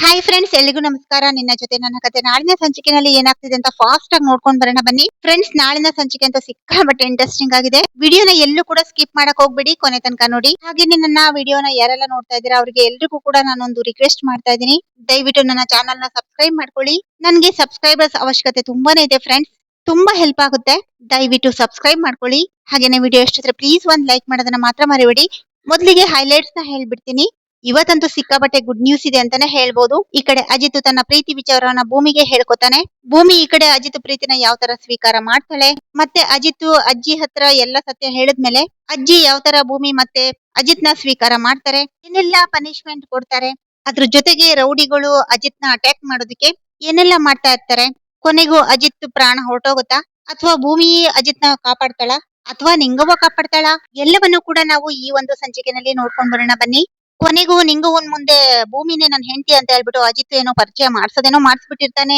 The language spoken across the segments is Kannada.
ಹಾಯ್ ಫ್ರೆಂಡ್ಸ್, ಎಲ್ಲಿಗೂ ನಮಸ್ಕಾರ. ನಿನ್ನ ಜೊತೆ ನನ್ನ ಕತೆ. ನಾಳಿನ ಸಂಚಿಕೆಯಲ್ಲಿ ಏನಾಗ್ತಿದೆ ಅಂತ ಫಾಸ್ಟ್ ಆಗಿ ನೋಡ್ಕೊಂಡ್ ಬರೋಣ ಬನ್ನಿ ಫ್ರೆಂಡ್ಸ್. ನಾಳಿನ ಸಂಚಿಕೆ ಅಂತ ಸಿಕ್ಕಾಬಟ್ಟೆ ಇಂಟ್ರೆಸ್ಟಿಂಗ್ ಆಗಿದೆ. ವಿಡಿಯೋನ ಎಲ್ಲೂ ಕೂಡ ಸ್ಕಿಪ್ ಮಾಡಕ್ ಹೋಗ್ಬೇಡಿ, ಕೊನೆ ತನಕ ನೋಡಿ. ಹಾಗೆ ನನ್ನ ವಿಡಿಯೋನ ಯಾರೆಲ್ಲ ನೋಡ್ತಾ ಇದ್ದೀರಾ ಅವರಿಗೆ ಎಲ್ರಿಗೂ ಕೂಡ ನಾನೊಂದು ರಿಕ್ವೆಸ್ಟ್ ಮಾಡ್ತಾ ಇದ್ದೀನಿ. ದಯವಿಟ್ಟು ನನ್ನ ಚಾನಲ್ ನ ಸಬ್ಸ್ಕ್ರೈಬ್ ಮಾಡ್ಕೊಳ್ಳಿ. ನನ್ಗೆ ಸಬ್ಸ್ಕ್ರೈಬರ್ಸ್ ಅವಶ್ಯಕತೆ ತುಂಬಾನೇ ಇದೆ ಫ್ರೆಂಡ್ಸ್, ತುಂಬಾ ಹೆಲ್ಪ್ ಆಗುತ್ತೆ. ದಯವಿಟ್ಟು ಸಬ್ಸ್ಕ್ರೈಬ್ ಮಾಡ್ಕೊಳ್ಳಿ. ಹಾಗೇನೆ ವಿಡಿಯೋ ಇಷ್ಟ ಪ್ಲೀಸ್ ಒಂದ್ ಲೈಕ್ ಮಾಡೋದನ್ನ ಮಾತ್ರ ಮರಿಬೇಡಿ. ಮೊದಲಿಗೆ ಹೈಲೈಟ್ಸ್ ನ ಹೇಳ್ಬಿಡ್ತೀನಿ. ಇವತ್ತಂತೂ ಸಿಕ್ಕಾಬಟ್ಟೆ ಗುಡ್ ನ್ಯೂಸ್ ಇದೆ ಅಂತಾನೆ ಹೇಳ್ಬೋದು. ಈ ಕಡೆ ಅಜಿತ್ ತನ್ನ ಪ್ರೀತಿ ವಿಚಾರವನ್ನ ಭೂಮಿಗೆ ಹೇಳ್ಕೊತಾನೆ. ಭೂಮಿ ಈ ಕಡೆ ಅಜಿತ್ ಪ್ರೀತಿನ ಯಾವ ತರ ಸ್ವೀಕಾರ ಮಾಡ್ತಾಳೆ, ಮತ್ತೆ ಅಜಿತ್ ಅಜ್ಜಿ ಹತ್ರ ಎಲ್ಲ ಸತ್ಯ ಹೇಳಿದ್ಮೇಲೆ ಅಜ್ಜಿ ಯಾವ ತರ ಭೂಮಿ ಮತ್ತೆ ಅಜಿತ್ ನ ಸ್ವೀಕಾರ ಮಾಡ್ತಾರೆ, ಏನೆಲ್ಲ ಪನಿಷ್ಮೆಂಟ್ ಕೊಡ್ತಾರೆ, ಅದ್ರ ಜೊತೆಗೆ ರೌಡಿಗಳು ಅಜಿತ್ ನ ಅಟ್ಯಾಕ್ ಮಾಡೋದಕ್ಕೆ ಏನೆಲ್ಲ ಮಾಡ್ತಾ ಇರ್ತಾರೆ. ಕೊನೆಗೂ ಅಜಿತ್ ಪ್ರಾಣ ಹೊರಟೋಗುತ್ತಾ, ಅಥವಾ ಭೂಮಿ ಅಜಿತ್ ನ ಕಾಪಾಡ್ತಾಳ, ಅಥವಾ ನಿಂಗವ್ವ ಕಾಪಾಡ್ತಾಳ, ಎಲ್ಲವನ್ನು ಕೂಡ ನಾವು ಈ ಒಂದು ಸಂಚಿಕೆನಲ್ಲಿ ನೋಡ್ಕೊಂಡ್ ಬರೋಣ ಬನ್ನಿ. ಕೊನೆಗೂ ನಿಂಗವ್ವನ್ ಮುಂದೆ ಭೂಮಿನೇ ನನ್ ಹೆಂಡತಿ ಅಂತ ಹೇಳ್ಬಿಟ್ಟು ಅಜಿತ್ ಏನೋ ಪರಿಚಯ ಮಾಡ್ಸೋದೇನೋ ಮಾಡಿಸ್ಬಿಟ್ಟಿರ್ತಾನೆ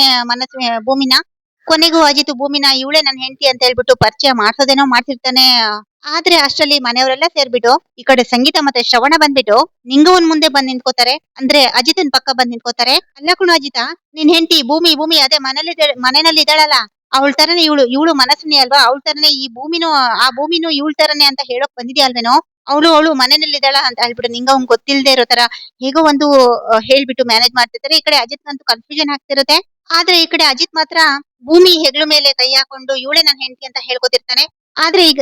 ಭೂಮಿನ. ಕೊನೆಗೂ ಅಜಿತ್ ಭೂಮಿನ ಇವಳೆ ನನ್ ಹೆಂಡತಿ ಅಂತ ಹೇಳ್ಬಿಟ್ಟು ಪರಿಚಯ ಮಾಡ್ಸೋದೇನೋ ಮಾಡ್ತಿರ್ತಾನೆ. ಆದ್ರೆ ಅಷ್ಟರಲ್ಲಿ ಮನೆಯವರೆಲ್ಲ ಸೇರ್ಬಿಟ್ಟು ಈ ಕಡೆ ಸಂಗೀತ ಮತ್ತೆ ಶ್ರವಣ ಬಂದ್ಬಿಟ್ಟು ನಿಂಗವ್ವನ್ ಮುಂದೆ ಬಂದ್ ನಿಂತ್ಕೋತಾರೆ. ಅಂದ್ರೆ ಅಜಿತನ್ ಪಕ್ಕ ಬಂದ್ ನಿಂತ್ಕೋತಾರೆ. ಅಲ್ಲ ಕಣೋ ಅಜಿತ, ನಿನ್ ಹೆಂಡತಿ ಭೂಮಿ ಭೂಮಿ ಅದೇ ಮನೆಯಲ್ಲಿ ಇದ್ದಾಳಲ್ಲ, ಅವಳ ತರನೇ ಇವಳು ಮನಸ್ವಿನಿ ಅಲ್ವಾ, ಅವಳ ತರನೇ ಈ ಭೂಮಿನೂ, ಆ ಭೂಮಿನೂ ಇವಳ ತರನೇ ಅಂತ ಹೇಳೋಕ್ ಬಂದಿದ್ಯಾ ಅಲ್ವೇನೋ. ಅವಳು ಮನೆಯಲ್ಲಿ ಇದ್ದಾಳ ಅಂತ ಹೇಳ್ಬಿಟ್ಟು ನಿಂಗವ್ವನ್ ಗೊತ್ತಿಲ್ದೇ ಇರೋ ತರ ಹೇಗೋ ಒಂದು ಹೇಳ್ಬಿಟ್ಟು ಮ್ಯಾನೇಜ್ ಮಾಡ್ತಿರ್ತಾರೆ. ಈ ಕಡೆ ಅಜಿತ್ ಅಂತೂ ಕನ್ಫ್ಯೂಷನ್ ಆಗ್ತಿರುತ್ತೆ. ಆದ್ರೆ ಈ ಕಡೆ ಅಜಿತ್ ಮಾತ್ರ ಭೂಮಿ ಹೆಗ್ಲು ಮೇಲೆ ಕೈ ಹಾಕೊಂಡು ಇವಳೆ ನನ್ ಹೆಂಡತಿ ಅಂತ ಹೇಳ್ಕೊತಿರ್ತಾನೆ. ಆದ್ರೆ ಈಗ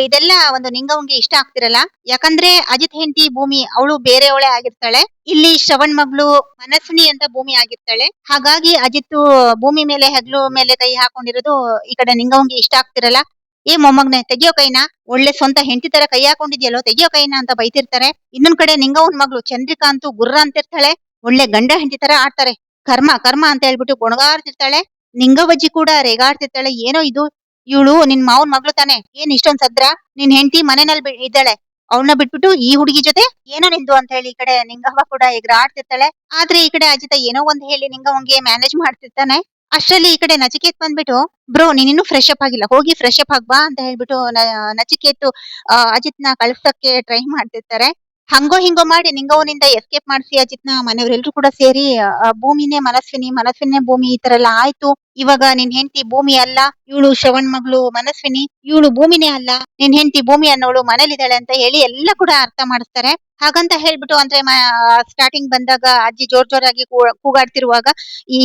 ಇದೆಲ್ಲ ಒಂದು ನಿಂಗವ್ವನ್ಗೆ ಇಷ್ಟ ಆಗ್ತಿರಲ್ಲ. ಯಾಕಂದ್ರೆ ಅಜಿತ್ ಹೆಂಡತಿ ಭೂಮಿ ಅವಳು ಬೇರೆಯವಳೆ ಆಗಿರ್ತಾಳೆ, ಇಲ್ಲಿ ಶ್ರವಣ್ ಮಗಳು ಮನಸ್ವಿನಿ ಅಂತ ಭೂಮಿ ಆಗಿರ್ತಾಳೆ. ಹಾಗಾಗಿ ಅಜಿತ್ ಭೂಮಿ ಮೇಲೆ ಹೆಗ್ಲು ಮೇಲೆ ಕೈ ಹಾಕೊಂಡಿರೋದು ಈ ಕಡೆ ನಿಂಗವ್ವನ್ಗೆ ಇಷ್ಟ ಆಗ್ತಿರಲ್ಲ. ಏ ಮೊಮ್ಮಗ್ನೆ ತೆಗಿಯೋ ಕೈನ, ಒಳ್ಳೆ ಸ್ವಂತ ಹೆಂಡತಿ ತರ ಕೈ ಹಾಕೊಂಡಿದ್ಯಲ್ಲೋ ತೆಗಿಯೋ ಕೈನ ಅಂತ ಬೈತಿರ್ತಾರೆ. ಇನ್ನೊಂದ್ ಕಡೆ ನಿಂಗವ್ವನ್ ಮಗಳು ಚಂದ್ರಿಕಾ ಅಂತೂ ಗುರ್ರ ಅಂತಿರ್ತಾಳೆ, ಒಳ್ಳೆ ಗಂಡ ಹೆಂಡತಿ ತರ ಆಡ್ತಾರೆ. ಕರ್ಮ ಕರ್ಮ ಅಂತ ಹೇಳ್ಬಿಟ್ಟು ಗೊಣಗಾಡ್ತಿರ್ತಾಳೆ. ನಿಂಗವ್ವಜ್ಜಿ ಕೂಡ ರೇಗಾಡ್ತಿರ್ತಾಳೆ, ಏನೋ ಇದು, ಇವಳು ನಿನ್ ಮಾವನ್ ಮಗಳು ತಾನೆ, ಏನ್ ಇಷ್ಟೊಂದ್ ಸದ್ರ, ನಿನ್ ಹೆಂಡತಿ ಮನೆಯಲ್ಲಿ ಇದ್ದಾಳೆ, ಅವಳನ್ನ ಬಿಟ್ಬಿಟ್ಟು ಈ ಹುಡುಗಿ ಜೊತೆ ಏನೋ ನಿಂದು ಅಂತ ಹೇಳಿ ಈ ಕಡೆ ನಿಂಗವ್ವ ಕೂಡ ಎಗ್ರಾಡ್ತಿರ್ತಾಳೆ. ಆದ್ರೆ ಈ ಕಡೆ ಅಜಿತ ಏನೋ ಒಂದ್ ಹೇಳಿ ನಿಂಗವ್ವನ್ಗೆ ಮ್ಯಾನೇಜ್ ಮಾಡ್ತಿರ್ತಾನೆ. ಅಷ್ಟರಲ್ಲಿ ಈ ಕಡೆ ನಚಿಕೇತ್ ಬಂದ್ಬಿಟ್ಟು, ಬ್ರೋ ನೀನ್ ಇನ್ನೂ ಫ್ರೆಶ್ ಅಪ್ ಆಗಿಲ್ಲ, ಹೋಗಿ ಫ್ರೆಶ್ ಅಪ್ ಆಗ್ಬಾ ಅಂತ ಹೇಳ್ಬಿಟ್ಟು ನಚಿಕೇತ್ ಅಜಿತ್ ನ ಕಳ್ಸಕ್ಕೆ ಟ್ರೈ ಮಾಡ್ತಿರ್ತಾರೆ. ಹಂಗೋ ಹಿಂಗೋ ಮಾಡಿ ನಿಂಗವ್ವನಿಂದ ಎಸ್ಕೇಪ್ ಮಾಡಿಸಿ ಅಜಿತ್ನ ಮನೆಯವರೆಲ್ಲರೂ ಕೂಡ ಸೇರಿ ಭೂಮಿನೇ ಮನಸ್ವಿನೇ ಭೂಮಿ ಈ ತರ ಎಲ್ಲ ಆಯ್ತು. ಇವಾಗ ನಿನ್ ಹೆಂಡತಿ ಭೂಮಿ ಅಲ್ಲ, ಇವಳು ಶ್ರವಣ್ ಮಗಳು ಮನಸ್ವಿನಿ, ಇವಳು ಭೂಮಿನೇ ಅಲ್ಲ, ನಿನ್ ಹೆಂಡತಿ ಭೂಮಿ ಅನ್ನೋಳು ಮನೇಲಿದ್ದಾಳೆ ಅಂತ ಹೇಳಿ ಎಲ್ಲ ಕೂಡ ಅರ್ಥ ಮಾಡಿಸ್ತಾರೆ. ಹಾಗಂತ ಹೇಳ್ಬಿಟ್ಟು ಅಂದ್ರೆ ಸ್ಟಾರ್ಟಿಂಗ್ ಬಂದಾಗ ಅಜ್ಜಿ ಜೋರಾಗಿ ಕೂಗಾಡ್ತಿರುವಾಗ ಈ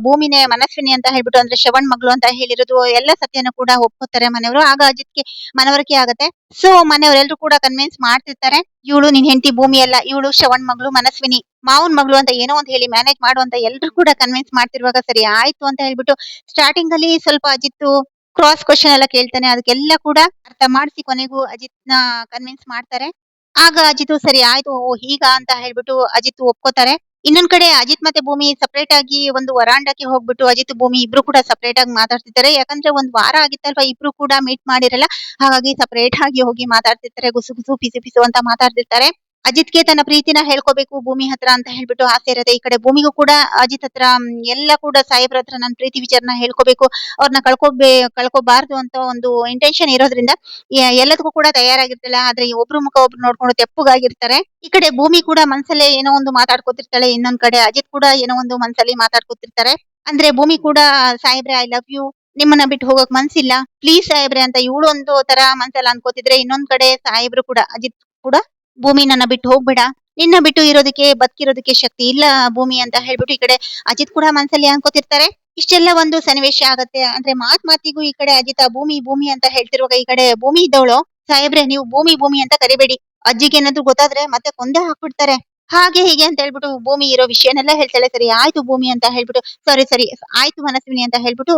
ಭೂಮಿನೇ ಮನಸ್ವಿನಿ ಅಂತ ಹೇಳ್ಬಿಟ್ಟು ಅಂದ್ರೆ ಶ್ರವಣ್ ಮಗಳು ಅಂತ ಹೇಳಿರೋದು ಎಲ್ಲ ಸತ್ಯನ ಕೂಡ ಒಪ್ಕೋತಾರೆ ಮನೆಯವರು. ಆಗ ಅಜಿತ್ಗೆ ಮನವರಿಕೆ ಆಗತ್ತೆ. ಸೊ ಮನೆಯವರೆಲ್ಲರೂ ಕೂಡ ಕನ್ವಿನ್ಸ್ ಮಾಡ್ತಿರ್ತಾರೆ, ಇವಳು ನಿನ್ ಹೆಂಡತಿ ಭೂಮಿ ಅಲ್ಲ, ಇವಳು ಶ್ರವಣ್ ಮಗಳು ಮನಸ್ವಿನಿ, ಮಾವನ್ ಮಗಳು ಅಂತ ಏನೋ ಅಂತ ಹೇಳಿ ಮ್ಯಾನೇಜ್ ಮಾಡು ಅಂತ ಎಲ್ರು ಕೂಡ ಕನ್ವಿನ್ಸ್ ಮಾಡ್ತಿರುವಾಗ ಸರಿ ಆಯ್ತು ಅಂತ ಹೇಳ್ಬಿಟ್ಟು ಸ್ಟಾರ್ಟಿಂಗ್ ಅಲ್ಲಿ ಸ್ವಲ್ಪ ಅಜಿತ್ ಕ್ರಾಸ್ ಕ್ವಶನ್ ಎಲ್ಲ ಕೇಳ್ತಾನೆ. ಅದಕ್ಕೆಲ್ಲ ಕೂಡ ಅರ್ಥ ಮಾಡಿಸಿ ಕೊನೆಗೂ ಅಜಿತ್ ನ ಕನ್ವಿನ್ಸ್ ಮಾಡ್ತಾರೆ. ಆಗ ಅಜಿತ್ ಸರಿ ಆಯ್ತು, ಓ ಹೀಗ ಅಂತ ಹೇಳ್ಬಿಟ್ಟು ಅಜಿತ್ ಒಪ್ಕೋತಾರೆ. ಇನ್ನೊಂದ್ ಕಡೆ ಅಜಿತ್ ಮತ್ತೆ ಭೂಮಿ ಸಪರೇಟ್ ಆಗಿ ಒಂದು ವರಾಂಡಕ್ಕೆ ಹೋಗ್ಬಿಟ್ಟು ಅಜಿತ್ ಭೂಮಿ ಇಬ್ರು ಕೂಡ ಸಪರೇಟ್ ಆಗಿ ಮಾತಾಡ್ತಿದ್ದಾರೆ. ಯಾಕಂದ್ರೆ ಒಂದ್ ವಾರ ಆಗಿತ್ತಲ್ವಾ ಇಬ್ರು ಕೂಡ ಮೀಟ್ ಮಾಡಿರಲ್ಲ, ಹಾಗಾಗಿ ಸಪರೇಟ್ ಆಗಿ ಹೋಗಿ ಮಾತಾಡ್ತಿರ್ತಾರೆ, ಗುಸು ಗುಸು ಪಿಸು ಪಿಸು ಅಂತ ಮಾತಾಡ್ತಿರ್ತಾರೆ. ಅಜಿತ್ಗೆ ತನ್ನ ಪ್ರೀತಿನ ಹೇಳ್ಕೋಬೇಕು ಭೂಮಿ ಹತ್ರ ಅಂತ ಹೇಳ್ಬಿಟ್ಟು ಆಸೆ ಇರುತ್ತೆ. ಈ ಕಡೆ ಭೂಮಿಗೂ ಕೂಡ ಅಜಿತ್ ಹತ್ರ ಎಲ್ಲ ಕೂಡ ಸಾಹೇಬ್ರ ಹತ್ರ ನನ್ನ ಪ್ರೀತಿ ವಿಚಾರನ ಹೇಳ್ಕೋಬೇಕು, ಅವ್ರನ್ನ ಕಳ್ಕೋಬಾರ್ದು ಅಂತ ಒಂದು ಇಂಟೆನ್ಷನ್ ಇರೋದ್ರಿಂದ ಎಲ್ಲದಕ್ಕೂ ಕೂಡ ತಯಾರಾಗಿರ್ತಾಳೆ. ಆದ್ರೆ ಈ ಒಬ್ರು ಮುಖ ಒಬ್ರು ನೋಡ್ಕೊಂಡು ತೆಪ್ಪಗಾಗಿರ್ತಾರೆ. ಈ ಕಡೆ ಭೂಮಿ ಕೂಡ ಮನ್ಸಲ್ಲೇ ಏನೋ ಒಂದು ಮಾತಾಡ್ಕೊತಿರ್ತಾಳೆ, ಇನ್ನೊಂದ್ ಕಡೆ ಅಜಿತ್ ಕೂಡ ಏನೋ ಒಂದು ಮನ್ಸಲ್ಲಿ ಮಾತಾಡ್ಕೊತಿರ್ತಾರೆ. ಅಂದ್ರೆ ಭೂಮಿ ಕೂಡ ಸಾಹೇಬ್ರೆ ಐ ಲವ್ ಯು, ನಿಮ್ಮನ್ನ ಬಿಟ್ಟು ಹೋಗಕ್ ಮನ್ಸಿಲ್ಲ ಪ್ಲೀಸ್ ಸಾಹೇಬ್ರೆ ಅಂತ ಇವಳು ಒಂದು ತರ ಮನ್ಸಲ್ಲಿ ಅನ್ಕೋತಿದ್ರೆ, ಇನ್ನೊಂದ್ ಕಡೆ ಸಾಹೇಬ್ರು ಕೂಡ ಅಜಿತ್ ಕೂಡ ಭೂಮಿ ನನ್ನ ಬಿಟ್ಟು ಹೋಗ್ಬೇಡ, ನಿನ್ನ ಬಿಟ್ಟು ಇರೋದಕ್ಕೆ ಬದುಕಿರೋದಕ್ಕೆ ಶಕ್ತಿ ಇಲ್ಲ ಭೂಮಿ ಅಂತ ಹೇಳ್ಬಿಟ್ಟು ಈ ಕಡೆ ಅಜಿತ್ ಕೂಡ ಮನ್ಸಲ್ಲಿ ಅನ್ಕೋತಿರ್ತಾರೆ. ಇಷ್ಟೆಲ್ಲ ಒಂದು ಸನ್ನಿವೇಶ ಆಗತ್ತೆ. ಅಂದ್ರೆ ಮಾತಿಗೂ ಈ ಕಡೆ ಅಜಿತ ಭೂಮಿ ಭೂಮಿ ಅಂತ ಹೇಳ್ತಿರುವಾಗ ಈ ಕಡೆ ಭೂಮಿ ಇದ್ದವಳು, ಸಾಹೇಬ್ರೆ ನೀವು ಭೂಮಿ ಭೂಮಿ ಅಂತ ಕರಿಬೇಡಿ, ಅಜ್ಜಿಗೆ ಏನಾದ್ರು ಗೊತ್ತಾದ್ರೆ ಮತ್ತೆ ಕೊಂದೇ ಹಾಕ್ಬಿಡ್ತಾರೆ, ಹಾಗೆ ಹೀಗೆ ಅಂತ ಹೇಳ್ಬಿಟ್ಟು ಭೂಮಿ ಇರೋ ವಿಷಯನೆಲ್ಲ ಹೇಳ್ತಾಳೆ. ಸರಿ ಆಯ್ತು ಭೂಮಿ ಅಂತ ಹೇಳ್ಬಿಟ್ಟು, ಸರಿ ಆಯ್ತು ಮನಸ್ವಿನಿ ಅಂತ ಹೇಳ್ಬಿಟ್ಟು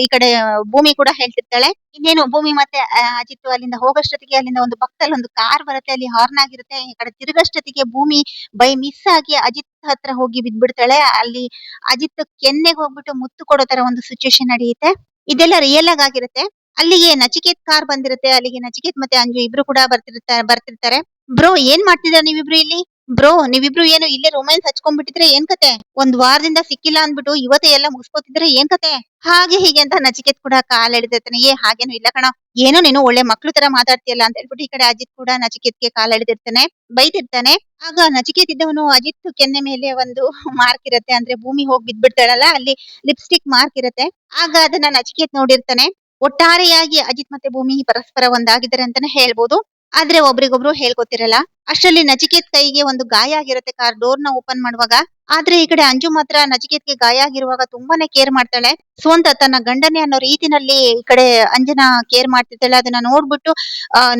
ಈ ಕಡೆ ಭೂಮಿ ಕೂಡ ಹೇಳ್ತಿರ್ತಾಳೆ. ಇನ್ನೇನು ಭೂಮಿ ಮತ್ತೆ ಅಜಿತ್ ಅಲ್ಲಿಂದ ಹೋಗೋಷ್ಟೊತ್ತಿಗೆ ಅಲ್ಲಿಂದ ಒಂದು ಪಕ್ಕದಲ್ಲಿ ಒಂದು ಕಾರ್ ಬರುತ್ತೆ, ಅಲ್ಲಿ ಹಾರ್ನ್ ಆಗಿರುತ್ತೆ. ಈ ಕಡೆ ತಿರುಗಷ್ಟೊತ್ತಿಗೆ ಭೂಮಿ ಬೈ ಮಿಸ್ ಆಗಿ ಅಜಿತ್ ಹತ್ರ ಹೋಗಿ ಬಿದ್ಬಿಡ್ತಾಳೆ. ಅಲ್ಲಿ ಅಜಿತ್ ಕೆನ್ನೆಗೆ ಹೋಗ್ಬಿಟ್ಟು ಮುತ್ತು ಕೊಡೋ ತರ ಒಂದು ಸಿಚುವೇಶನ್ ನಡೆಯುತ್ತೆ. ಇದೆಲ್ಲ ರಿಯಲ್ ಆಗಿರುತ್ತೆ. ಅಲ್ಲಿಗೆ ನಚಿಕೇತ್ ಕಾರ್ ಬಂದಿರುತ್ತೆ, ಅಲ್ಲಿಗೆ ನಚಿಕೇತ್ ಮತ್ತೆ ಅಂಜು ಇಬ್ರು ಕೂಡ ಬರ್ತಿರ್ತಾರೆ. ಬ್ರೋ ಏನ್ ಮಾಡ್ತಿದ್ದೀರಾ ನೀವಿಬ್ರು ಇಲ್ಲಿ, ಬ್ರೋ ನೀವಿಬ್ರು ಏನು ಇಲ್ಲೇ ರೊಮ್ಯಾನ್ಸ್ ಹಚ್ಕೊಂಡ್ಬಿಟ್ಟಿದ್ರೆ ಏನ್ ಕತೆ? ಒಂದ್ ವಾರದಿಂದ ಸಿಕ್ಕಿಲ್ಲ ಅಂದ್ಬಿಟ್ಟು ಇವತ್ತೇ ಎಲ್ಲ ಮುಗಿಸ್ಕೊತಿದ್ರೆ ಏನ್ ಕತೆ? ಹಾಗೆ ಹೀಗೆ ಅಂತ ನಚಿಕೇತ್ ಕೂಡ ಕಾಲ್ ಎಳೆದಿರ್ತಾನೆ. ಹಾಗೇನು ಇಲ್ಲ ಕಣೋ, ಏನೋ ನೀನು ಒಳ್ಳೆ ಮಕ್ಳು ತರ ಮಾತಾಡ್ತೀಯಲ್ಲ ಅಂತ ಹೇಳ್ಬಿಟ್ಟು ಈ ಕಡೆ ಅಜಿತ್ ಕೂಡ ನಚಿಕೇತ್ಗೆ ಕಾಲ್ ಎಳೆದಿರ್ತಾನೆ, ಬೈತಿರ್ತಾನೆ. ಆಗ ನಚಿಕೇತ್ ಇದ್ದವನು ಅಜಿತ್ ಕೆನ್ನೆ ಮೇಲೆ ಒಂದು ಮಾರ್ಕ್ ಇರುತ್ತೆ, ಅಂದ್ರೆ ಭೂಮಿ ಹೋಗಿ ಬಿದ್ಬಿಡ್ತಾಳಲ್ಲ ಅಲ್ಲಿ ಲಿಪ್ಸ್ಟಿಕ್ ಮಾರ್ಕ್ ಇರುತ್ತೆ. ಆಗ ಅದನ್ನ ನಚಿಕೇತ್ ನೋಡಿರ್ತಾನೆ. ಒಟ್ಟಾರೆಯಾಗಿ ಅಜಿತ್ ಮತ್ತೆ ಭೂಮಿ ಪರಸ್ಪರ ಒಂದಾಗಿದ್ದಾರೆ ಅಂತಾನೆ ಹೇಳ್ಬೋದು. ಆದ್ರೆ ಒಬ್ರಿಗೊಬ್ರು ಹೇಳ್ಕೊತಿರಲ್ಲ. ಅಷ್ಟರಲ್ಲಿ ನಚಿಕೇತ್ ಕೈಗೆ ಒಂದು ಗಾಯ ಆಗಿರುತ್ತೆ ಕಾರ್ ಡೋರ್ ನ ಓಪನ್ ಮಾಡುವಾಗ. ಆದ್ರೆ ಈ ಕಡೆ ಅಂಜು ಮಾತ್ರ ನಚಿಕೇತ್ಗೆ ಗಾಯ ಆಗಿರುವಾಗ ತುಂಬಾನೇ ಕೇರ್ ಮಾಡ್ತಾಳೆ. ಸ್ವಂತ ತನ್ನ ಗಂಡನೇ ಅನ್ನೋ ರೀತಿನಲ್ಲಿ ಈ ಕಡೆ ಅಂಜನ ಕೇರ್ ಮಾಡ್ತಿರ್ತಾಳೆ. ಅದನ್ನ ನೋಡ್ಬಿಟ್ಟು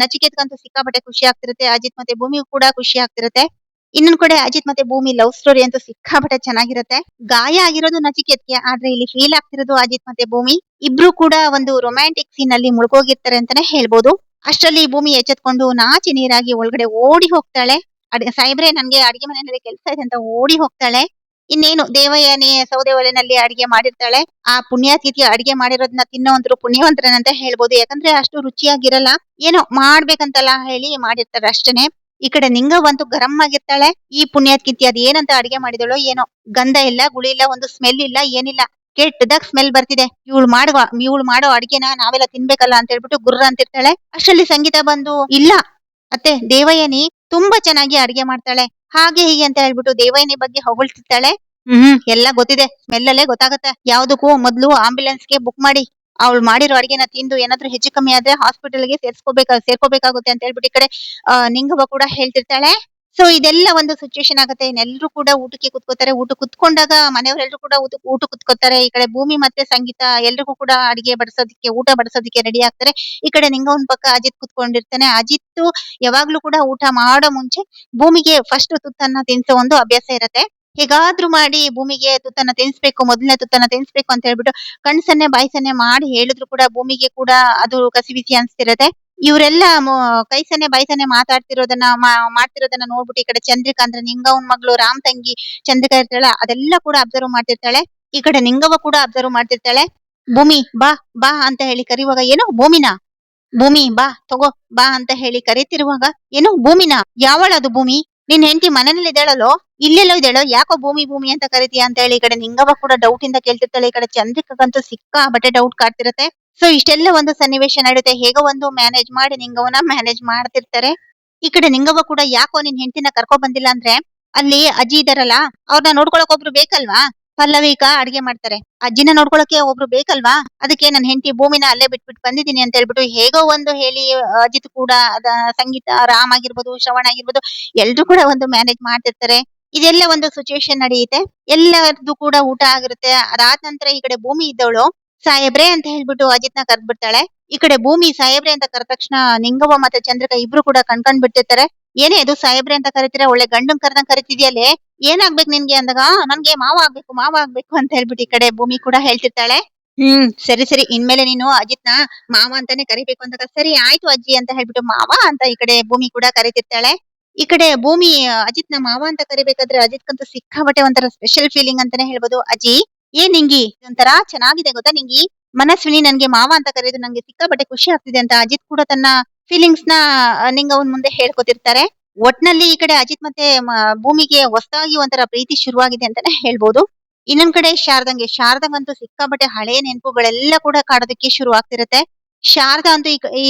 ನಚಿಕೇತ್ಗಂತೂ ಸಿಕ್ಕಾಪಟ್ಟೆ ಖುಷಿ ಆಗ್ತಿರುತ್ತೆ. ಅಜಿತ್ ಮತ್ತೆ ಭೂಮಿಗೂ ಕೂಡ ಖುಷಿ ಆಗ್ತಿರುತ್ತೆ. ಇನ್ನೊಂದ್ ಕಡೆ ಅಜಿತ್ ಮತ್ತೆ ಭೂಮಿ ಲವ್ ಸ್ಟೋರಿ ಅಂತೂ ಸಿಕ್ಕಾಪಟ್ಟೆ ಚೆನ್ನಾಗಿರುತ್ತೆ. ಗಾಯ ಆಗಿರೋದು ನಚಿಕೇತ್ಗೆ, ಆದ್ರೆ ಇಲ್ಲಿ ಫೀಲ್ ಆಗ್ತಿರೋದು ಅಜಿತ್ ಮತ್ತೆ ಭೂಮಿ. ಇಬ್ರು ಕೂಡ ಒಂದು ರೊಮ್ಯಾಂಟಿಕ್ ಸೀನ್ ಅಲ್ಲಿ ಮುಳುಗೋಗಿರ್ತಾರೆ ಅಂತಾನೆ ಹೇಳ್ಬೋದು. ಅಷ್ಟರಲ್ಲಿ ಭೂಮಿ ಎಚ್ಚೆತ್ಕೊಂಡು ನಾಚಿ ನೀರಾಗಿ ಒಳಗಡೆ ಓಡಿ ಹೋಗ್ತಾಳೆ. ಸಾಯಿಬ್ರೆ ನನ್ಗೆ ಅಡಿಗೆ ಮನೆಯಲ್ಲಿ ಕೆಲಸ ಇದೆ ಅಂತ ಓಡಿ ಹೋಗ್ತಾಳೆ. ಇನ್ನೇನು ದೇವಯಾನಿ ಸೌದೆ ಒಲೆನಲ್ಲಿ ಅಡಿಗೆ ಮಾಡಿರ್ತಾಳೆ. ಆ ಪುಣ್ಯಾತಿಥಿ ಅಡಿಗೆ ಮಾಡಿರೋದನ್ನ ತಿನ್ನೋವಂತರು ಪುಣ್ಯವಂತರನಂತ ಹೇಳ್ಬೋದು. ಯಾಕಂದ್ರೆ ಅಷ್ಟು ರುಚಿಯಾಗಿರಲ್ಲ, ಏನೋ ಮಾಡ್ಬೇಕಂತಲ್ಲ ಹೇಳಿ ಮಾಡಿರ್ತಾರೆ ಅಷ್ಟೇನೆ. ಈ ಕಡೆ ನಿಂಗವಂತೂ ಗರಂ ಆಗಿರ್ತಾಳೆ. ಈ ಪುಣ್ಯಾತ್ಕಿತಿ ಅದ್ ಏನಂತ ಅಡಿಗೆ ಮಾಡಿದಳೋ ಏನೋ, ಗಂಧ ಇಲ್ಲ ಗುಳಿ ಇಲ್ಲ, ಒಂದು ಸ್ಮೆಲ್ ಇಲ್ಲ, ಏನಿಲ್ಲ, ಕೆಟ್ಟದಾಗ ಸ್ಮೆಲ್ ಬರ್ತಿದೆ. ಇವಳು ಮಾಡೋ ಅಡಿಗೆನ ನಾವೆಲ್ಲ ತಿನ್ಬೇಕಲ್ಲ ಅಂತ ಹೇಳ್ಬಿಟ್ಟು ಗುರ್ರ ಅಂತಿರ್ತಾಳೆ. ಅಷ್ಟರಲ್ಲಿ ಸಂಗೀತ ಬಂದು, ಇಲ್ಲ ಅತ್ತೆ, ದೇವಯಾನಿ ತುಂಬಾ ಚೆನ್ನಾಗಿ ಅಡಿಗೆ ಮಾಡ್ತಾಳೆ, ಹಾಗೆ ಹೀಗೆ ಅಂತ ಹೇಳ್ಬಿಟ್ಟು ದೇವಯಾನಿ ಬಗ್ಗೆ ಹೊಗಳ್ತಿರ್ತಾಳೆ. ಎಲ್ಲ ಗೊತ್ತಿದೆ, ಸ್ಮೆಲ್ ಅಲ್ಲೇ ಗೊತ್ತಾಗತ್ತೆ. ಯಾವ್ದಕ್ಕೂ ಮೊದ್ಲು ಆಂಬ್ಯುಲೆನ್ಸ್ಗೆ ಬುಕ್ ಮಾಡಿ, ಅವಳು ಮಾಡಿರೋ ಅಡಿಗೆನ ತಿಂದು ಏನಾದ್ರೂ ಹೆಚ್ಚು ಕಮ್ಮಿ ಆದ್ರೆ ಹಾಸ್ಪಿಟಲ್ಗೆ ಸೇರ್ಕೋಬೇಕಾಗುತ್ತೆ ಅಂತ ಹೇಳ್ಬಿಟ್ಟು ಈ ಕಡೆ ನಿಂಗವ್ವ ಕೂಡ ಹೇಳ್ತಿರ್ತಾಳೆ. ಸೊ ಇದೆಲ್ಲ ಒಂದು ಸಿಚುವೇಶನ್ ಆಗುತ್ತೆ. ಇನ್ನೆಲ್ಲರೂ ಕೂಡ ಊಟಕ್ಕೆ ಕುತ್ಕೋತಾರೆ. ಊಟ ಕುತ್ಕೊಂಡಾಗ ಮನೆಯವರೆಲ್ಲರೂ ಕೂಡ ಊಟ ಕುತ್ಕೋತಾರೆ. ಈ ಕಡೆ ಭೂಮಿ ಮತ್ತೆ ಸಂಗೀತ ಎಲ್ರಿಗೂ ಕೂಡ ಅಡಿಗೆ ಬಡಿಸೋದಕ್ಕೆ, ಊಟ ಬಡಿಸೋದಕ್ಕೆ ರೆಡಿ ಆಗ್ತಾರೆ. ಈ ಕಡೆ ನಿಂಗವನ್ ಪಕ್ಕ ಅಜಿತ್ ಕುತ್ಕೊಂಡಿರ್ತಾನೆ. ಅಜಿತ್ ಯಾವಾಗ್ಲೂ ಕೂಡ ಊಟ ಮಾಡೋ ಮುಂಚೆ ಭೂಮಿಗೆ ಫಸ್ಟ್ ತುತ್ತನ್ನ ತಿನ್ಸೋ ಒಂದು ಅಭ್ಯಾಸ ಇರತ್ತೆ. ಹೇಗಾದ್ರೂ ಮಾಡಿ ಭೂಮಿಗೆ ತುತ್ತನ್ನ ತಿನ್ಸ್ಬೇಕು, ಮೊದಲನೇ ತುತ್ತನ್ನ ತಿನ್ಸ್ಬೇಕು ಅಂತ ಹೇಳ್ಬಿಟ್ಟು ಕಣ್ಸನ್ನೆ ಬಾಯಿ ಸನ್ನೆ ಮಾಡಿ ಹೇಳಿದ್ರು ಕೂಡ ಭೂಮಿಗೆ ಕೂಡ ಅದು ಕಸಿವಿಸಿ ಅನ್ಸ್ತಿರತ್ತೆ. ಇವರೆಲ್ಲ ಕೈ ಸನ್ನೆ ಬಾಯಿ ಸನ್ನೆ ಮಾತಾಡ್ತಿರೋದನ್ನ ಮಾಡ್ತಿರೋದನ್ನ ನೋಡ್ಬಿಟ್ಟು ಈ ಕಡೆ ಚಂದ್ರಿಕಾ, ಅಂದ್ರೆ ನಿಂಗವ್ವನ್ ಮಗಳು ರಾಮ್ ತಂಗಿ ಚಂದ್ರಿಕಾ ಇರ್ತಾಳೆ, ಅದೆಲ್ಲ ಕೂಡ ಅಬ್ಸರ್ವ್ ಮಾಡ್ತಿರ್ತಾಳೆ. ಈ ಕಡೆ ನಿಂಗವ್ವ ಕೂಡ ಅಬ್ಸರ್ವ್ ಮಾಡ್ತಿರ್ತಾಳೆ. ಭೂಮಿ ಬಾ ಬಾ ಅಂತ ಹೇಳಿ ಕರೆಯುವಾಗ, ಏನು ಭೂಮಿನ, ಭೂಮಿ ಬಾ ತಗೋ ಬಾ ಅಂತ ಹೇಳಿ ಕರೀತಿರುವಾಗ, ಏನು ಭೂಮಿನ, ಯಾವಳದು ಭೂಮಿ, ನಿನ್ ಹೆಂಡತಿ ಮನೆಯಲ್ಲಿ ಇದ್ದಾಳಲ್ಲೋ, ಇಲ್ಲೆಲ್ಲೋ ಇದ್ದಾಳೋ, ಯಾಕೋ ಭೂಮಿ ಭೂಮಿ ಅಂತ ಕರಿತೀಯ ಅಂತ ಹೇಳಿ ಈ ಕಡೆ ನಿಂಗವ್ವ ಕೂಡ ಡೌಟ್ ಇಂದ ಕೇಳ್ತಿರ್ತಾಳೆ. ಈ ಕಡೆ ಚಂದ್ರಿಕಾಗಂತೂ ಸಿಕ್ಕಾಪಟ್ಟೆ ಡೌಟ್ ಕಾಡ್ತಿರತ್ತೆ. ಸೊ ಇಷ್ಟೆಲ್ಲ ಒಂದು ಸನ್ನಿವೇಶ ನಡೆಯುತ್ತೆ. ಹೇಗೋ ಒಂದು ಮ್ಯಾನೇಜ್ ಮಾಡಿ ನಿಂಗವ್ವನ ಮ್ಯಾನೇಜ್ ಮಾಡ್ತಿರ್ತಾರೆ. ಈ ಕಡೆ ನಿಂಗವ್ವ ಕೂಡ ಯಾಕೋ ನಿನ್ ಹೆಂಡತಿನ ಕರ್ಕೊ ಬಂದಿಲ್ಲ ಅಂದ್ರೆ, ಅಲ್ಲಿ ಅಜ್ಜಿ ಇದಾರಲ್ಲ, ಅವ್ರನ್ನ ನೋಡ್ಕೊಳಕ್ ಒಬ್ರು ಬೇಕಲ್ವಾ. ಪಲ್ಲವಿಕ ಅಡ್ಗೆ ಮಾಡ್ತಾರೆ, ಅಜ್ಜಿನ ನೋಡ್ಕೊಳಕ್ಕೆ ಒಬ್ರು ಬೇಕಲ್ವಾ, ಅದಕ್ಕೆ ನನ್ನ ಹೆಂಡತಿ ಭೂಮಿನ ಅಲ್ಲೇ ಬಿಟ್ಬಿಟ್ಟು ಬಂದಿದ್ದೀನಿ ಅಂತ ಹೇಳ್ಬಿಟ್ಟು ಹೇಗೋ ಒಂದು ಹೇಳಿ ಅಜಿತ್ ಕೂಡ ಸಂಗೀತ, ರಾಮ್ ಆಗಿರ್ಬೋದು, ಶ್ರವಣ ಆಗಿರ್ಬೋದು, ಎಲ್ರು ಕೂಡ ಒಂದು ಮ್ಯಾನೇಜ್ ಮಾಡ್ತಿರ್ತಾರೆ. ಇದೆಲ್ಲ ಒಂದು ಸಿಚುವೇಶನ್ ನಡೆಯುತ್ತೆ. ಎಲ್ಲರದ್ದು ಕೂಡ ಊಟ ಆಗಿರುತ್ತೆ. ಅದಾದ ನಂತರ ಈ ಕಡೆ ಭೂಮಿ ಇದ್ದವಳು ಸಾಹೇಬ್ರೆ ಅಂತ ಹೇಳ್ಬಿಟ್ಟು ಅಜಿತ್ನ ಕರ್ದ್ಬಿಡ್ತಾಳೆ. ಈ ಕಡೆ ಭೂಮಿ ಸಾಹೇಬ್ರೆ ಅಂತ ಕರೆದ ತಕ್ಷಣ ನಿಂಗವ್ವ ಮತ್ತೆ ಚಂದ್ರಿಕಾ ಇಬ್ರು ಕೂಡ ಕಣ್ಕೊಂಡ್ ಬಿಟ್ಟಿರ್ತಾರೆ. ಏನೇ ಇದು ಸಾಹೇಬ್ರೆ ಅಂತ ಕರಿತೀರಾ, ಒಳ್ಳೆ ಗಂಡನ್ ಕರ್ದಂಗ್ ಕರಿತಿದ್ಯಲ್ಲೇ, ಏನಾಗ್ಬೇಕು ನಿನ್ಗೆ ಅಂದಾಗ, ನನ್ಗೆ ಮಾವ ಆಗ್ಬೇಕು ಅಂತ ಹೇಳ್ಬಿಟ್ಟು ಈ ಕಡೆ ಭೂಮಿ ಕೂಡ ಹೇಳ್ತಿರ್ತಾಳೆ. ಸರಿ ಸರಿ, ಇನ್ಮೇಲೆ ನೀನು ಅಜಿತ್ನ ಮಾವ ಅಂತಾನೆ ಕರಿಬೇಕು ಅಂದಾಗ, ಸರಿ ಆಯ್ತು ಅಜ್ಜಿ ಅಂತ ಹೇಳ್ಬಿಟ್ಟು ಮಾವ ಅಂತ ಈ ಕಡೆ ಭೂಮಿ ಕೂಡ ಕರಿತಿರ್ತಾಳೆ. ಈ ಕಡೆ ಭೂಮಿ ಅಜಿತ್ನ ಮಾವ ಅಂತ ಕರಿಬೇಕಾದ್ರೆ ಅಜಿತ್ಕಂತೂ ಸಿಕ್ಕಾಬಟ್ಟೆ ಒಂಥರ ಸ್ಪೆಷಲ್ ಫೀಲಿಂಗ್ ಅಂತಾನೆ ಹೇಳ್ಬೋದು. ಅಜ್ಜಿ ಏನ್ ನಿಂಗಿ ಒಂಥರ ಚೆನ್ನಾಗಿದೆ ಗೊತ್ತಾ ನಿಂಗಿ, ಮನಸ್ವಿನಿ ನನ್ಗೆ ಮಾವ ಅಂತ ಕರೆಯೋದು ನಂಗೆ ಸಿಕ್ಕಾಬಟ್ಟೆ ಖುಷಿ ಆಗ್ತಿದೆ ಅಂತ ಅಜಿತ್ ಕೂಡ ತನ್ನ ಫೀಲಿಂಗ್ಸ್ ನ ನಿಂಗವ್ವನ್ ಮುಂದೆ ಹೇಳ್ಕೊತಿರ್ತಾರೆ. ಒಟ್ನಲ್ಲಿ ಈ ಕಡೆ ಅಜಿತ್ ಮತ್ತೆ ಭೂಮಿಗೆ ಹೊಸದಾಗಿ ಒಂಥರ ಪ್ರೀತಿ ಶುರುವಾಗಿದೆ ಅಂತಾನೆ ಹೇಳ್ಬೋದು. ಇನ್ನೊಂದ್ ಕಡೆ ಶಾರದಂಗಂತೂ ಸಿಕ್ಕಾಪಟ್ಟೆ ಹಳೆ ನೆನಪುಗಳೆಲ್ಲ ಕೂಡ ಕಾಡೋದಕ್ಕೆ ಶುರು ಆಗ್ತಿರತ್ತೆ. ಶಾರದಾ ಅಂತೂ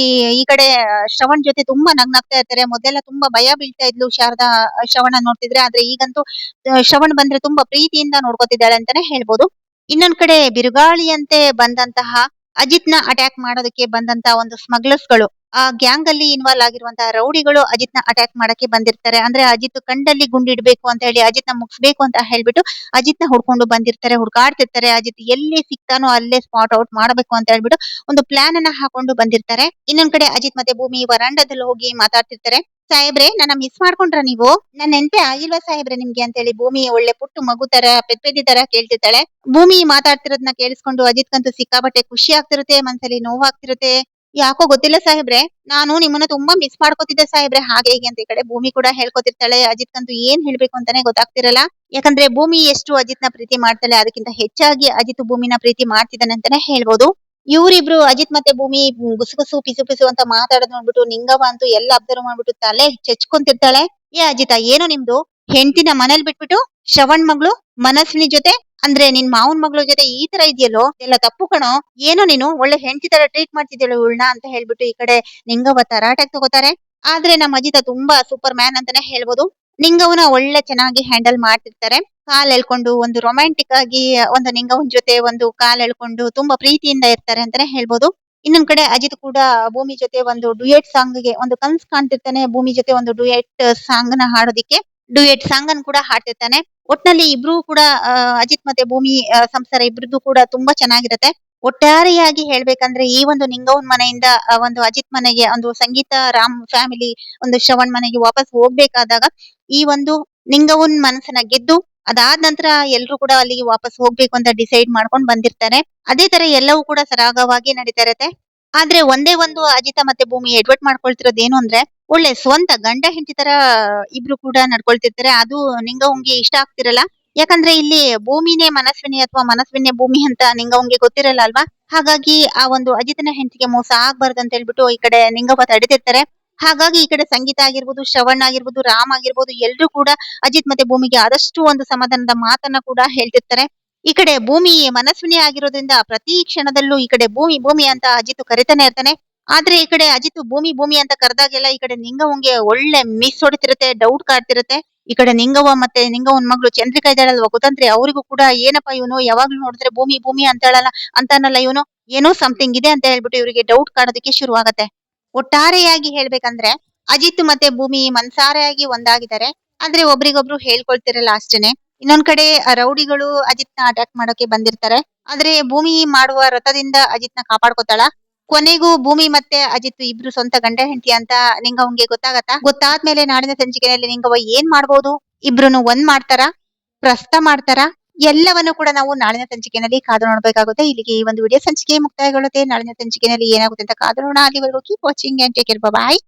ಈ ಕಡೆ ಶ್ರವಣ್ ಜೊತೆ ತುಂಬಾ ನಗ್ನಾಗ್ತಾ ಇರ್ತಾರೆ. ಮೊದಲೆಲ್ಲ ತುಂಬಾ ಭಯ ಬೀಳ್ತಾ ಇದ್ಲು ಶಾರದಾ ಶ್ರವಣ ನೋಡ್ತಿದ್ರೆ, ಆದ್ರೆ ಈಗಂತೂ ಶ್ರವಣ್ ಬಂದ್ರೆ ತುಂಬಾ ಪ್ರೀತಿಯಿಂದ ನೋಡ್ಕೊತಿದ್ದಾಳೆ ಅಂತಾನೆ ಹೇಳ್ಬೋದು. ಇನ್ನೊಂದ್ ಕಡೆ ಬಿರುಗಾಳಿಯಂತೆ ಬಂದಂತಹ ಅಜಿತ್ನ ಅಟ್ಯಾಕ್ ಮಾಡೋದಕ್ಕೆ ಬಂದಂತಹ ಒಂದು ಸ್ಮಗ್ಲರ್ಸ್ ಗಳು, ಆ ಗ್ಯಾಂಗ್ ಅಲ್ಲಿ ಇನ್ವಾಲ್ವ್ ಆಗಿರುವಂತಹ ರೌಡಿಗಳು ಅಜಿತ್ನ ಅಟ್ಯಾಕ್ ಮಾಡಕ್ಕೆ ಬಂದಿರ್ತಾರೆ. ಅಂದ್ರೆ ಅಜಿತ್ ಕಂಡಲ್ಲಿ ಗುಂಡಿಡ್ಬೇಕು ಅಂತ ಹೇಳಿ, ಅಜಿತ್ನ ಮುಗಿಸ್ಬೇಕು ಅಂತ ಹೇಳ್ಬಿಟ್ಟು ಅಜಿತ್ನ ಹುಡ್ಕೊಂಡು ಬಂದಿರ್ತಾರೆ, ಹುಡ್ಕಾಡ್ತಿರ್ತಾರೆ. ಅಜಿತ್ ಎಲ್ಲಿ ಸಿಕ್ತಾನೋ ಅಲ್ಲೇ ಸ್ಪಾಟ್ ಔಟ್ ಮಾಡಬೇಕು ಅಂತ ಹೇಳ್ಬಿಟ್ಟು ಒಂದು ಪ್ಲಾನ್ ಅನ್ನ ಹಾಕೊಂಡು ಬಂದಿರ್ತಾರೆ. ಇನ್ನೊಂದ್ ಕಡೆ ಅಜಿತ್ ಮತ್ತೆ ಭೂಮಿ ವರಾಂಡದಲ್ಲಿ ಹೋಗಿ ಮಾತಾಡ್ತಿರ್ತಾರೆ. ಸಾಹೇಬ್ರೆ ನನ್ನ ಮಿಸ್ ಮಾಡ್ಕೊಂಡ್ರ ನೀವು, ನನ್ನ ನೆನ್ಪೆ ಆಗಿಲ್ವಾ ಸಾಹೇಬ್ರೆ ನಿಮ್ಗೆ ಅಂತ ಹೇಳಿ ಭೂಮಿ ಒಳ್ಳೆ ಪುಟ್ಟು ಮಗು ತರ ಪೆದ್ದಿ ತರ ಕೇಳ್ತಿರ್ತಾಳೆ. ಭೂಮಿ ಮಾತಾಡ್ತಿರೋದನ್ನ ಕೇಳಿಸ್ಕೊಂಡು ಅಜಿತ್ಕಂತೂ ಸಿಕ್ಕಾಬಟ್ಟೆ ಖುಷಿ ಆಗ್ತಿರುತ್ತೆ, ಮನ್ಸಲ್ಲಿ ನೋವಾಗ್ತಿರುತ್ತೆ. ಯಾಕೋ ಗೊತ್ತಿಲ್ಲ ಸಾಹೇಬ್ರೆ, ನಾನು ನಿಮ್ಮನ್ನ ತುಂಬಾ ಮಿಸ್ ಮಾಡ್ಕೋತಿದ್ದೆ ಸಾಹೇಬ್ರೆ, ಹಾಗೆ ಹೀಗೆ ಅಂತ ಈ ಕಡೆ ಭೂಮಿ ಕೂಡ ಹೇಳ್ಕೊತಿರ್ತಾಳೆ. ಅಜಿತ್ಕಂತೂ ಏನ್ ಹೇಳ್ಬೇಕು ಅಂತಾನೆ ಗೊತ್ತಾಗ್ತಿರಲ್ಲ. ಯಾಕಂದ್ರೆ ಭೂಮಿ ಎಷ್ಟು ಅಜಿತ್ನ ಪ್ರೀತಿ ಮಾಡ್ತಾಳೆ, ಅದಕ್ಕಿಂತ ಹೆಚ್ಚಾಗಿ ಅಜಿತ್ ಭೂಮಿನ ಪ್ರೀತಿ ಮಾಡ್ತಿದ್ದಾನೆ ಅಂತಾನೆ ಹೇಳ್ಬೋದು. ಇವ್ರಿಬ್ರು ಅಜಿತ್ ಮತ್ತೆ ಭೂಮಿ ಗುಸುಗುಸು ಪಿಸು ಪಿಸು ಅಂತ ಮಾತಾಡೋದ್ ನೋಡ್ಬಿಟ್ಟು ನಿಂಗವ್ವ ಅಂತೂ ಎಲ್ಲ ಅಬ್ಸರ್ವ್ ಮಾಡ್ಬಿಟ್ಟು ತಲೆ ಚೆಚ್ಕೊಂತಿರ್ತಾಳೆ. ಏ ಅಜಿತ ಏನೋ ನಿಮ್ದು ಹೆಂಡತಿನ ಮನೇಲಿ ಬಿಟ್ಬಿಟ್ಟು ಶ್ರವಣ್ ಮಗಳು ಮನಸ್ವಿನಿ ಜೊತೆ ಅಂದ್ರೆ ನಿನ್ ಮಾವನ್ ಮಗಳ ಜೊತೆ ಈ ತರ ಇದೆಯಲ್ಲೋ ಎಲ್ಲ ತಪ್ಪು ಕಣೋ. ಏನೋ ನೀನು ಒಳ್ಳೆ ಹೆಂಡತಿ ತರ ಟ್ರೀಟ್ ಮಾಡ್ತಿದ್ಯಲ್ಲ ಇವಳನ್ನ ಅಂತ ಹೇಳ್ಬಿಟ್ಟು ಈ ಕಡೆ ನಿಂಗವ್ವ ತರಾಟೆಗೆ ತಗೋತಾರೆ. ಆದ್ರೆ ನಮ್ಮ ಅಜಿತ ತುಂಬಾ ಸೂಪರ್ ಮ್ಯಾನ್ ಅಂತಾನೆ ಹೇಳ್ಬೋದು. ನಿಂಗವ್ವನ ಒಳ್ಳೆ ಚೆನ್ನಾಗಿ ಹ್ಯಾಂಡಲ್ ಮಾಡ್ತಿರ್ತಾರೆ. ಕಾಲ್ ಎಳ್ಕೊಂಡು ಒಂದು ರೊಮ್ಯಾಂಟಿಕ್ ಆಗಿ ಒಂದು ನಿಂಗವ್ವನ್ ಜೊತೆ ಒಂದು ಕಾಲ್ ಎಳ್ಕೊಂಡು ತುಂಬಾ ಪ್ರೀತಿಯಿಂದ ಇರ್ತಾರೆ ಅಂತಾನೆ ಹೇಳ್ಬೋದು. ಇನ್ನೊಂದ್ ಕಡೆ ಅಜಿತ್ ಕೂಡ ಭೂಮಿ ಜೊತೆ ಒಂದು ಡುಯೆಟ್ ಸಾಂಗ್ ಗೆ ಒಂದು ಕನ್ಸ್ ಕಾಣ್ತಿರ್ತಾನೆ. ಭೂಮಿ ಜೊತೆ ಒಂದು ಡುಯೆಟ್ ಸಾಂಗ್ ನ ಹಾಡೋದಿಕ್ಕೆ ಡುಯೆಟ್ ಸಾಂಗ್ ಅನ್ನು ಕೂಡ ಹಾಡ್ತಿರ್ತಾನೆ. ಒಟ್ನಲ್ಲಿ ಇಬ್ರು ಕೂಡ ಅಜಿತ್ ಮತ್ತೆ ಭೂಮಿ ಸಂಸಾರ ಇಬ್ರದ್ದು ಕೂಡ ತುಂಬಾ ಚೆನ್ನಾಗಿರತ್ತೆ. ಒಟ್ಟಾರೆಯಾಗಿ ಹೇಳ್ಬೇಕಂದ್ರೆ ಈ ಒಂದು ನಿಂಗವ್ವನ್ ಮನೆಯಿಂದ ಒಂದು ಅಜಿತ್ ಮನೆಗೆ ಒಂದು ಸಂಗೀತ ರಾಮ್ ಫ್ಯಾಮಿಲಿ ಒಂದು ಶ್ರವಣ್ ಮನೆಗೆ ವಾಪಸ್ ಹೋಗ್ಬೇಕಾದಾಗ ಈ ಒಂದು ನಿಂಗವ್ವನ್ ಮನಸ್ಸನ್ನ ಗೆದ್ದು ಅದಾದ ನಂತರ ಎಲ್ರು ಕೂಡ ಅಲ್ಲಿಗೆ ವಾಪಸ್ ಹೋಗ್ಬೇಕು ಅಂತ ಡಿಸೈಡ್ ಮಾಡ್ಕೊಂಡ್ ಬಂದಿರ್ತಾರೆ. ಅದೇ ತರ ಎಲ್ಲವೂ ಕೂಡ ಸರಾಗವಾಗಿ ನಡೀತಾ ಇರತ್ತೆ. ಆದ್ರೆ ಒಂದೇ ಒಂದು ಅಜಿತ ಮತ್ತೆ ಭೂಮಿ ಎಡ್ವರ್ಟ್ ಮಾಡ್ಕೊಳ್ತಿರೋದು ಏನು ಅಂದ್ರೆ ಒಳ್ಳೆ ಸ್ವಂತ ಗಂಡ ಹೆಂಡತಿ ತರ ಇಬ್ರು ಕೂಡ ನಡ್ಕೊಳ್ತಿರ್ತಾರೆ. ಅದು ನಿಂಗವ್ವನ್ಗೆ ಇಷ್ಟ ಆಗ್ತಿರಲ್ಲ. ಯಾಕಂದ್ರೆ ಇಲ್ಲಿ ಭೂಮಿನೇ ಮನಸ್ವಿನಿ ಅಥವಾ ಮನಸ್ವಿನೇ ಭೂಮಿ ಅಂತ ನಿಂಗವ್ವನ್ಗೆ ಗೊತ್ತಿರಲ್ಲ ಅಲ್ವಾ. ಹಾಗಾಗಿ ಆ ಒಂದು ಅಜಿತನ ಹೆಂಡತಿಗೆ ಮೋಸ ಆಗ್ಬಾರ್ದು ಅಂತ ಹೇಳ್ಬಿಟ್ಟು ಈ ಕಡೆ ನಿಂಗವ್ವ ತಡೆದಿರ್ತಾರೆ. ಹಾಗಾಗಿ ಈ ಕಡೆ ಸಂಗೀತ ಆಗಿರ್ಬೋದು, ಶ್ರವಣ್ ಆಗಿರ್ಬೋದು, ರಾಮ್ ಆಗಿರ್ಬೋದು ಎಲ್ರು ಕೂಡ ಅಜಿತ್ ಮತ್ತೆ ಭೂಮಿಗೆ ಆದಷ್ಟು ಒಂದು ಸಮಾಧಾನದ ಮಾತನ್ನ ಕೂಡ ಹೇಳ್ತಿರ್ತಾರೆ. ಈ ಕಡೆ ಭೂಮಿ ಮನಸ್ವಿನಿ ಆಗಿರೋದ್ರಿಂದ ಪ್ರತಿ ಕ್ಷಣದಲ್ಲೂ ಈ ಕಡೆ ಭೂಮಿ ಭೂಮಿ ಅಂತ ಅಜಿತ್ ಕರಿತಾನೆ ಇರ್ತಾನೆ. ಆದ್ರೆ ಈ ಕಡೆ ಅಜಿತ್ ಭೂಮಿ ಭೂಮಿ ಅಂತ ಕರೆದಾಗೆಲ್ಲ ಈ ಕಡೆ ನಿಂಗವ್ವನ್ಗೆ ಒಳ್ಳೆ ಮಿಸ್ ಹೊಡಿತಿರತ್ತೆ, ಡೌಟ್ ಕಾಡ್ತಿರತ್ತೆ. ಈ ಕಡೆ ನಿಂಗವ್ವ ಮತ್ತೆ ನಿಂಗವ್ವನ್ ಮಗಳು ಚಂದ್ರಿಕಾ ಇದ್ದಾಳಲ್ವಾ ಕುತಂತ್ರಿ, ಅವರಿಗೂ ಕೂಡ ಏನಪ್ಪಾ ಇವನು ಯಾವಾಗ್ಲೂ ನೋಡಿದ್ರೆ ಭೂಮಿ ಭೂಮಿ ಅಂತಾಳಲ್ಲ ಅಂತಾನಲ್ಲ ಇವನು, ಏನೋ ಸಮಥಿಂಗ್ ಇದೆ ಅಂತ ಹೇಳ್ಬಿಟ್ಟು ಇವರಿಗೆ ಡೌಟ್ ಕಾಡೋದಕ್ಕೆ ಶುರು ಆಗತ್ತೆ. ಒಟ್ಟಾರೆಯಾಗಿ ಹೇಳ್ಬೇಕಂದ್ರೆ ಅಜಿತ್ ಮತ್ತೆ ಭೂಮಿ ಮನ್ಸಾರೆಯಾಗಿ ಒಂದಾಗಿದ್ದಾರೆ. ಆದ್ರೆ ಒಬ್ರಿಗೊಬ್ರು ಹೇಳ್ಕೊಳ್ತಿರಲ್ಲ ಅಷ್ಟೇನೆ. ಇನ್ನೊಂದ್ ಕಡೆ ರೌಡಿಗಳು ಅಜಿತ್ನ ಅಟ್ಯಾಕ್ ಮಾಡೋಕೆ ಬಂದಿರ್ತಾರೆ. ಆದ್ರೆ ಭೂಮಿ ಮಾಡುವ ರಥದಿಂದ ಅಜಿತ್ನ ಕಾಪಾಡ್ಕೊತಾಳ. ಕೊನೆಗೂ ಭೂಮಿ ಮತ್ತೆ ಅಜಿತ್ ಇಬ್ರು ಸ್ವಂತ ಗಂಡ ಹೆಂಡತಿ ಅಂತ ನಿಂಗವ್ವನ್ಗೆ ಗೊತ್ತಾಗತ್ತಾ? ಗೊತ್ತಾದ್ಮೇಲೆ ನಾಡಿನ ಸಂಚಿಕೆಯಲ್ಲಿ ನಿಂಗವ್ವ ಏನ್ ಮಾಡ್ಬೋದು? ಇಬ್ರುನು ಒಂದ್ ಮಾಡ್ತಾರಾ? ಪ್ರಸ್ತ ಮಾಡ್ತಾರಾ? ಎಲ್ಲವನ್ನು ಕೂಡ ನಾವು ನಾಳಿನ ಸಂಚಿಕೆಯಲ್ಲಿ ಕಾದು ನೋಡ್ಬೇಕಾಗುತ್ತೆ. ಇಲ್ಲಿಗೆ ಈ ಒಂದು ವಿಡಿಯೋ ಸಂಚಿಕೆ ಮುಕ್ತಾಯಗೊಳ್ಳುತ್ತೆ. ನಾಳಿನ ಸಂಚಿಕೆಯಲ್ಲಿ ಏನಾಗುತ್ತೆ ಅಂತ ಕಾದು ನೋಡೋಣ. ಅಲ್ಲಿವರೆಗೂ keep watching and take care. Bye.